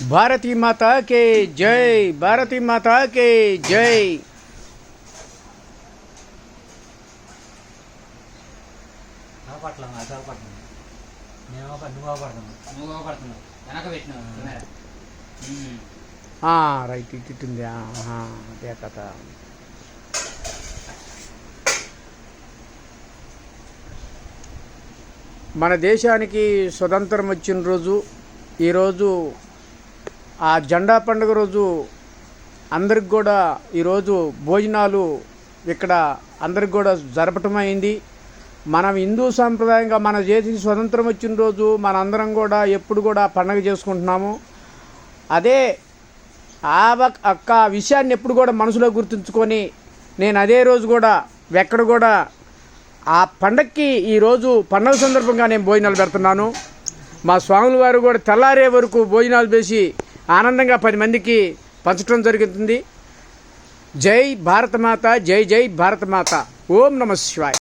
భారతీ మాతా కే జై, భారతీ మాతా కే జై. రైట్ ఇట్టుంది అదే కథ. మన దేశానికి స్వతంత్రం వచ్చిన రోజు ఈరోజు ఆ జెండా పండుగ రోజు అందరికి కూడా ఈరోజు భోజనాలు ఇక్కడ అందరికి కూడా జరపటం అయింది. మనం హిందూ సాంప్రదాయంగా మన దేశం స్వతంత్రం వచ్చిన రోజు మన అందరం కూడా ఎప్పుడు కూడా పండగ చేసుకుంటున్నాము. అదే ఆ విషయాన్ని ఎప్పుడు కూడా మనసులో గుర్తుంచుకొని నేను అదే రోజు కూడా ఎక్కడ కూడా ఆ పండగకి ఈరోజు పండగ సందర్భంగా నేను భోజనాలు పెడుతున్నాను. మా స్వాముల వారు కూడా తెల్లారే వరకు భోజనాలు వేసి ఆనందంగా 10 మందికి పంచడం జరుగుతుంది. జై భారతమాత, జై జై భారతమాత. ఓం నమః శివాయ.